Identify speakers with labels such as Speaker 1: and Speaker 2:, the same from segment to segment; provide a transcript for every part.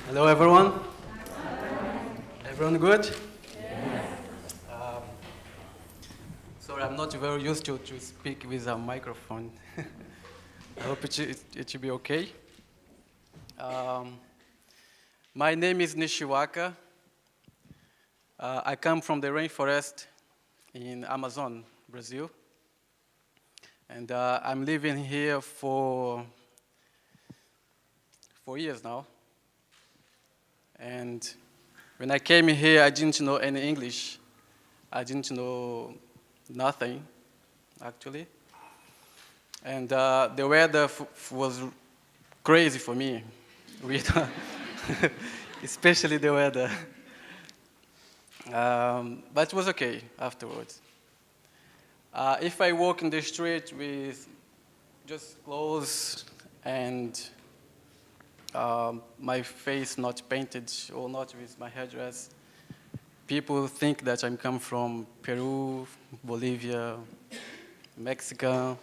Speaker 1: Hello, everyone. Everyone good? Um, Sorry, I'm not very used to speak with a microphone. I hope it should be okay. My name is Nixiwaka. I come from the rainforest in Amazon, Brazil. And I'm living here for 4 years now. And when I came here, I didn't know any English. I didn't know nothing, actually. And the weather was crazy for me, especially the weather. But it was okay afterwards. If I walk in the street with just clothes and my face not painted or not with my headdress, people think that I come from Peru, Bolivia, Mexico.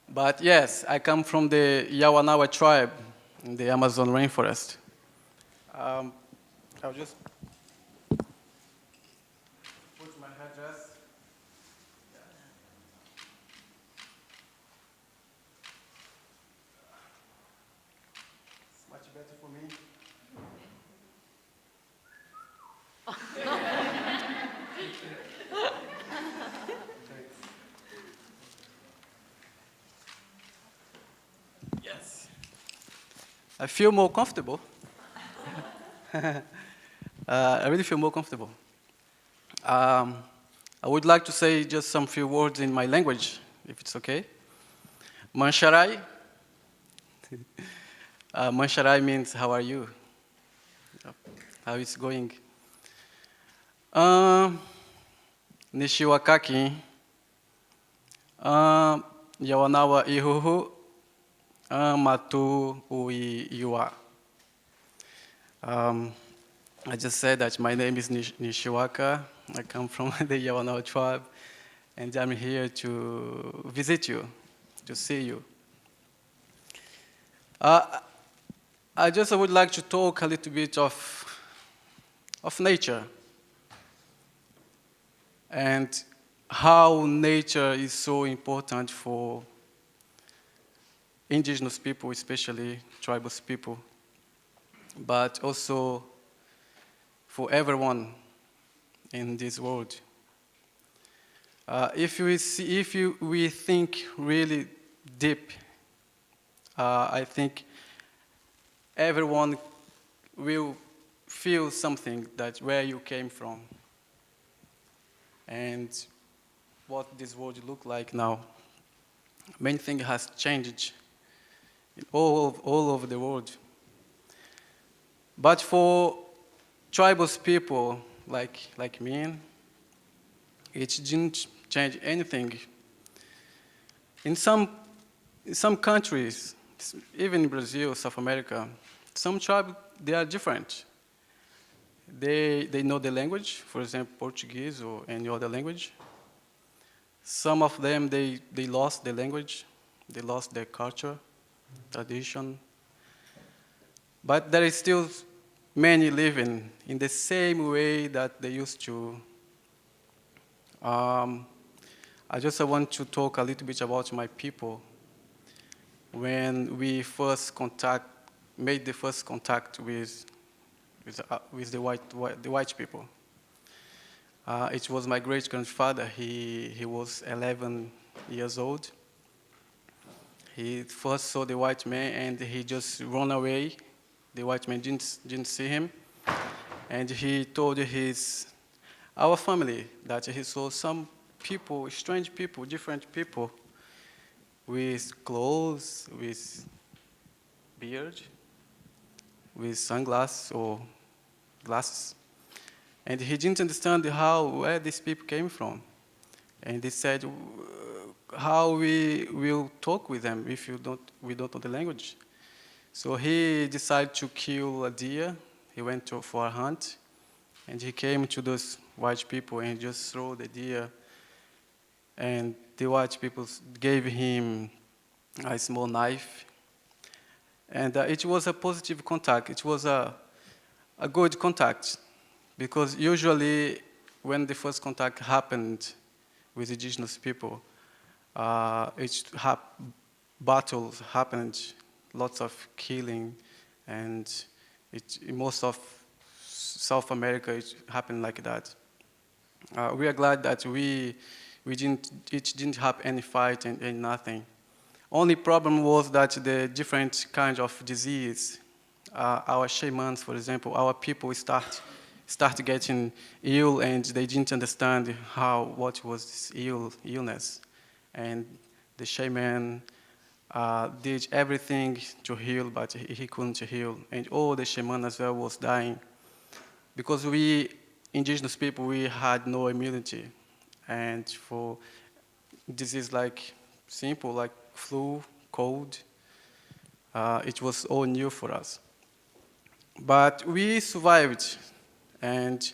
Speaker 1: But yes, I come from the Jawanava tribe in the Amazon rainforest. I'll just put my headdress. It's much better for me. Yes. I feel more comfortable. I really feel more comfortable. I would like to say just some few words in my language, if it's okay. Mansharai. Mansharai means how are you? How it's going? Nixiwakaki. Yawanawa ihuhu. Matu ui yua. I just said that my name is Nixiwaka. I come from the Yawanawa tribe, and I'm here to visit you, to see you. I just would like to talk a little bit of nature and how nature is so important for indigenous people, especially tribal people, but also for everyone in this world. If we think really deep, I think everyone will feel something that where you came from and what this world look like now. Many things has changed all over the world. But for tribal people like me, it didn't change anything. In some countries, even in Brazil, South America, some tribes, they are different. They know the language, for example, Portuguese or any other language. Some of them, they lost the language, they lost their culture, tradition. But there is still many living in the same way that they used to. I just want to talk a little bit about my people. When we made the first contact with the white people, it was my great grandfather. He was 11 years old. He first saw the white man and he just ran away. The white man didn't see him, and he told our family that he saw some people, strange people, different people, with clothes, with beard, with sunglasses or glasses. And he didn't understand where these people came from. And he said, how we will talk with them if we don't know the language. So he decided to kill a deer. He went for a hunt, and he came to those white people and just threw the deer. And the white people gave him a small knife, And it was a positive contact. It was a good contact, because usually when the first contact happened with indigenous people, battles happened, lots of killing, and in most of South America it happened like that. We are glad that it didn't have any fight and nothing. Only problem was that the different kinds of disease, our shamans, for example, our people start getting ill, and they didn't understand what was this illness. And the shaman did everything to heal, but he couldn't heal. And all the shaman as well was dying. Because we, indigenous people, we had no immunity. And for disease like simple, like flu, cold, it was all new for us. But we survived, and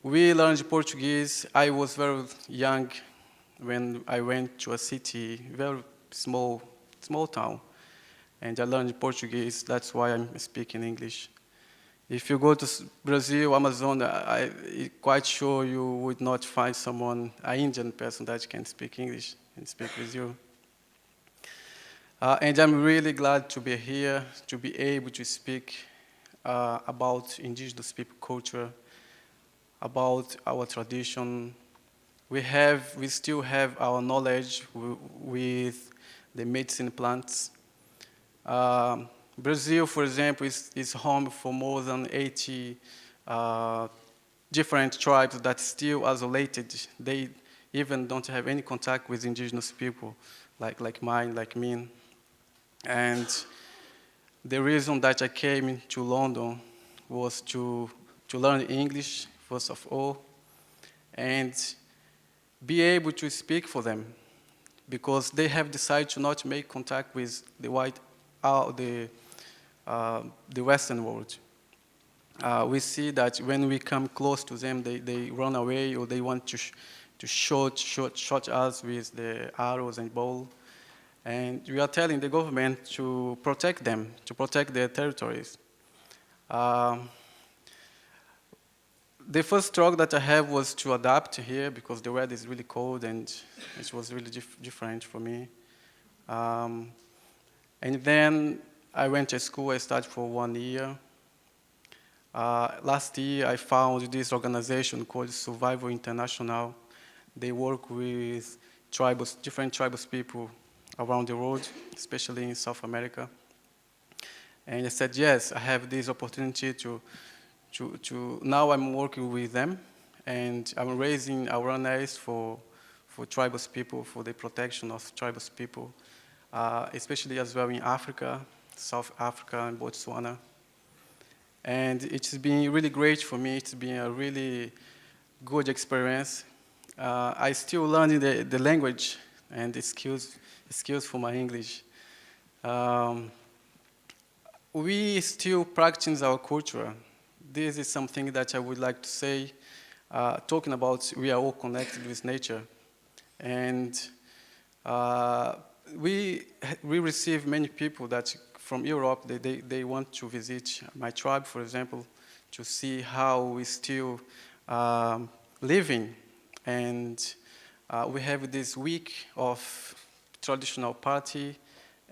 Speaker 1: we learned Portuguese. I was very young when I went to a city, very small town, and I learned Portuguese. That's why I'm speaking English. If you go to Brazil, Amazon, I'm quite sure you would not find an Indian person that can speak English and speak with you. And I'm really glad to be here, to be able to speak about indigenous people culture, about our tradition. We still have our knowledge with the medicine plants. Brazil, for example, is home for more than 80 different tribes that still isolated. They even don't have any contact with indigenous people, like mine, like me. And the reason that I came to London was to learn English, first of all, and be able to speak for them, because they have decided to not make contact with the Western world. We see that when we come close to them, they run away, or they want to shoot us with the arrows and bow. And we are telling the government to protect them, to protect their territories. The first struggle that I have was to adapt here, because the weather is really cold, and it was really different for me. And then I went to school. I studied for 1 year. Last year, I found this organization called Survival International. They work with different tribal people around the world, especially in South America. And I said, yes, I have this opportunity to now I'm working with them, and I'm raising awareness for tribal people, for the protection of tribal people, especially as well in Africa, South Africa and Botswana. And it's been really great for me. It's been a really good experience. I still learning the language and the skills for my English. We still practice our culture. This is something that I would like to say, talking about we are all connected with nature. And we receive many people that from Europe, they want to visit my tribe, for example, to see how we still living. And we have this week of traditional party,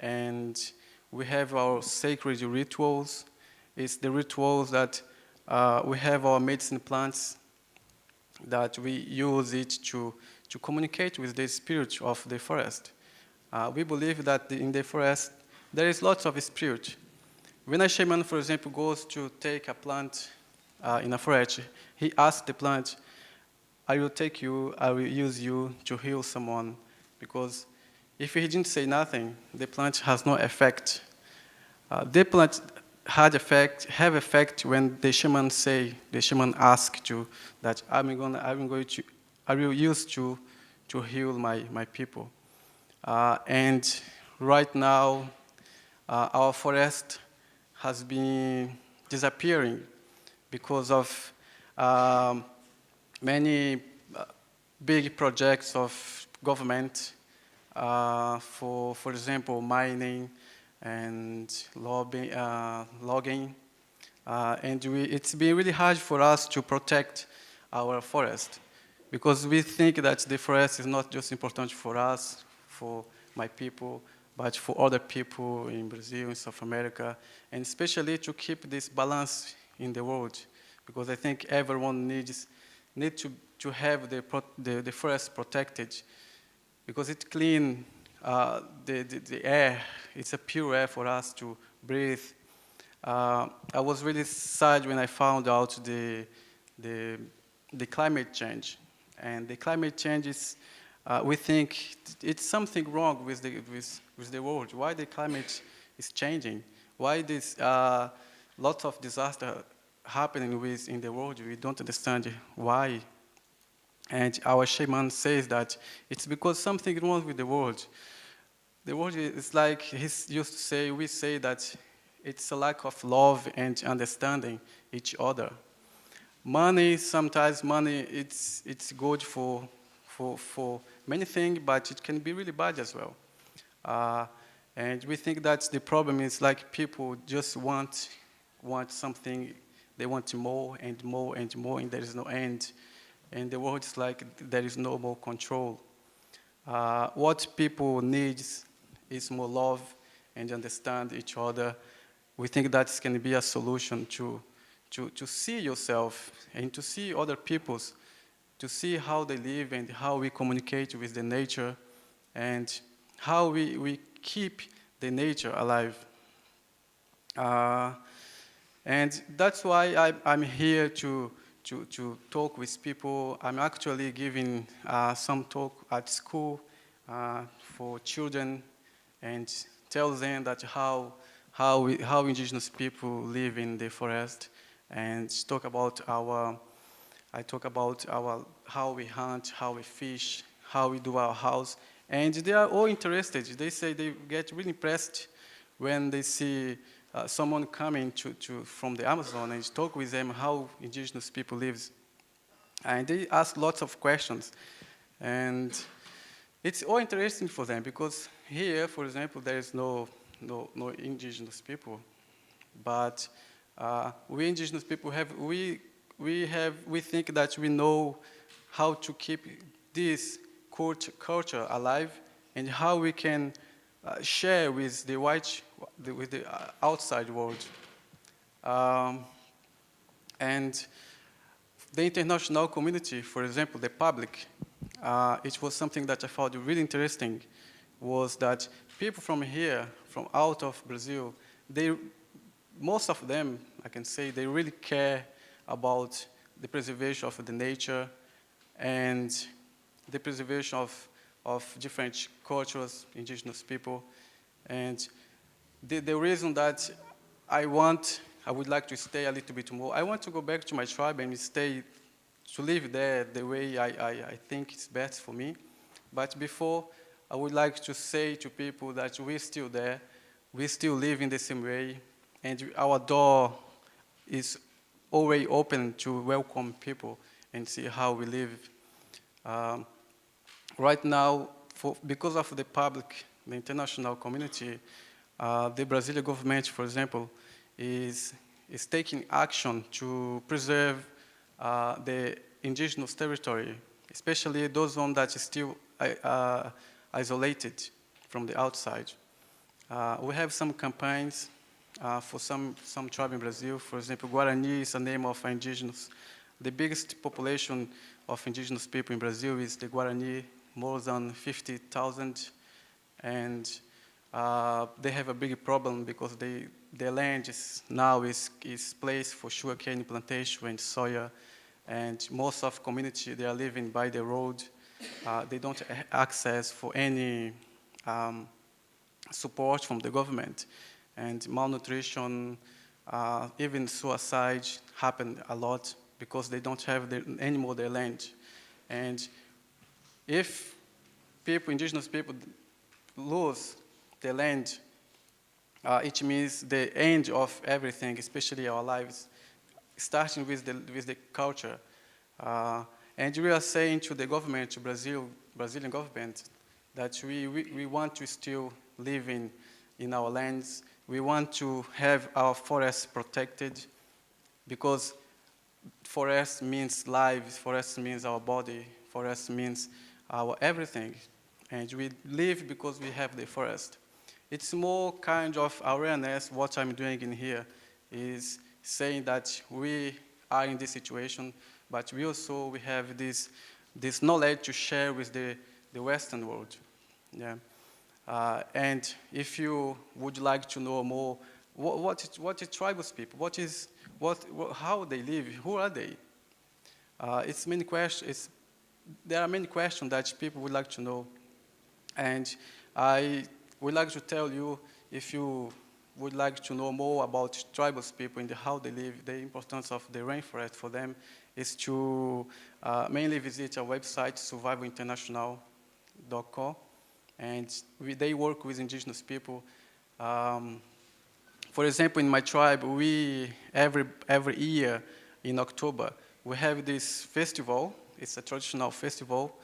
Speaker 1: and we have our sacred rituals. It's the rituals that we have our medicine plants that we use it to communicate with the spirit of the forest. We believe that in the forest there is lots of spirit. When a shaman, for example, goes to take a plant in a forest, he asks the plant, I will use you to heal someone, because if he didn't say nothing, the plant has no effect. The plant have effect when the shaman asks you that I will use you to heal my people. And right now, our forest has been disappearing because of many big projects of government, for example, mining, and logging. And it's been really hard for us to protect our forest because we think that the forest is not just important for us, for my people, but for other people in Brazil, in South America, and especially to keep this balance in the world, because I think everyone needs to have the forest protected, because it cleans the air. It's a pure air for us to breathe. I was really sad when I found out the climate change, and the climate change is. We think it's something wrong with the world. Why the climate is changing? Why this lots of disaster happening in the world? We don't understand why. And our shaman says that it's because something wrong with the world. The world is like he used to say. We say that it's a lack of love and understanding each other. Sometimes money, it's good for many things, but it can be really bad as well. And we think that the problem is like people just want something, they want more and more and more, and there is no end. And the world is like there is no more control. What people need is more love and understand each other. We think that can be a solution to see yourself and to see other people's, to see how they live and how we communicate with the nature and how we keep the nature alive. And that's why I'm here to talk with people. I'm actually giving some talk at school for children and tell them that how indigenous people live in the forest, and talk about how we hunt, how we fish, how we do our house. And they are all interested. They say they get really impressed when they see someone coming from the Amazon and talk with them how indigenous people live. And they ask lots of questions. And it's all interesting for them because here, for example, there is no indigenous people. But we indigenous people we think that we know how to keep this culture alive and how we can share with the outside world. And the international community, for example, the public, it was something that I found really interesting, was that people from here, from out of Brazil, most of them, I can say, they really care about the preservation of the nature and the preservation of different cultures, indigenous people. And the reason that I would like to stay a little bit more, I want to go back to my tribe and to live there the way I think it's best for me. But before, I would like to say to people that we're still there, we still live in the same way, and our door is always open to welcome people and see how we live. Right now, because of the public, the international community, the Brazilian government, for example, is taking action to preserve the indigenous territory, especially those ones that are still isolated from the outside. We have some campaigns for some tribe in Brazil. For example, Guarani is a name of indigenous. The biggest population of indigenous people in Brazil is the Guarani, more than 50,000, and they have a big problem because their land now is placed for sugarcane plantation and soya, and most of community, they are living by the road. They don't have access for any support from the government, and malnutrition, even suicide happen a lot because they don't have anymore their land. And if indigenous people lose their land, it means the end of everything, especially our lives, starting with the culture. And we are saying to the government, to Brazilian government, that we want to still live in in our lands. We want to have our forests protected because forest means life, forest means our body, forest means our everything. And we live because we have the forest. It's more kind of awareness. What I'm doing in here is saying that we are in this situation, but we have this knowledge to share with the Western world. Yeah. And if you would like to know more, what is tribal people? How they live? Who are they? It's many questions. There are many questions that people would like to know, and I would like to tell you, if you would like to know more about tribal people and how they live, the importance of the rainforest for them is to mainly visit our website, survivalinternational.com, and they work with indigenous people. For example, in my tribe, we every year in October we have this festival. It's a traditional festival,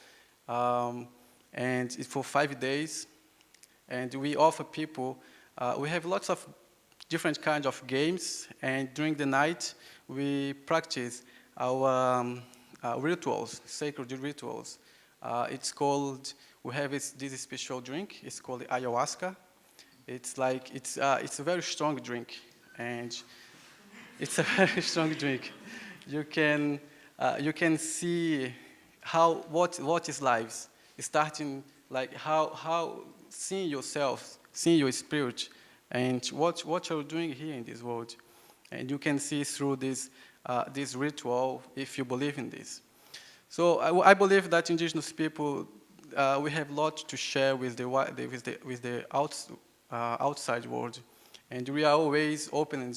Speaker 1: and it's for 5 days. And we offer people. We have lots of different kinds of games, and during the night we practice our rituals, sacred rituals. It's called. We have this special drink. It's called ayahuasca. It's a very strong drink, and it's a very strong drink. You can see what is life. It's starting like how seeing yourself, seeing your spirit, and what you're doing here in this world, and you can see through this ritual if you believe in this. So I believe that indigenous people we have a lot to share with the outside world, and we are always open.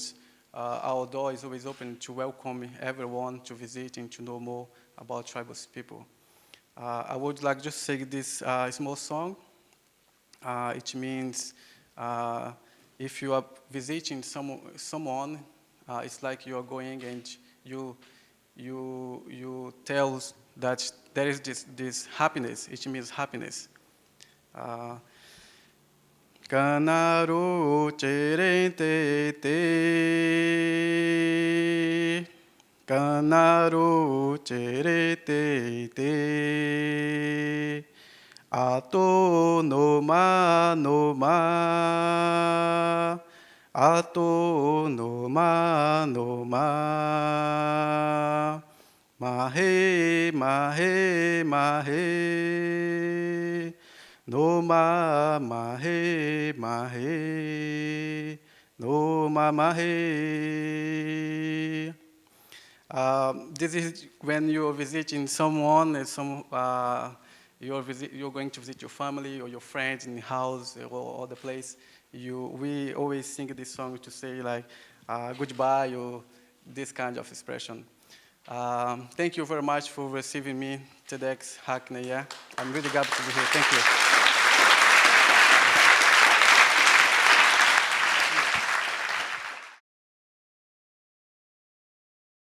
Speaker 1: Our door is always open to welcome everyone to visit and to know more about tribal people. I would like just say this small song. It means if you are visiting someone, it's like you are going and you tell that there is this happiness. It means happiness. Kanaru cherente te, Kanaru cherete te, Ato no ma, Ato no ma, Mahe, mahe, mahe, no ma, mahe, mahe, no ma, mahe. This is when you're visiting someone, you're going to visit your family or your friends in the house or the place. We always sing this song to say like goodbye or this kind of expression. Thank you very much for receiving me, TEDx Hackney. I'm really glad to be here. Thank you.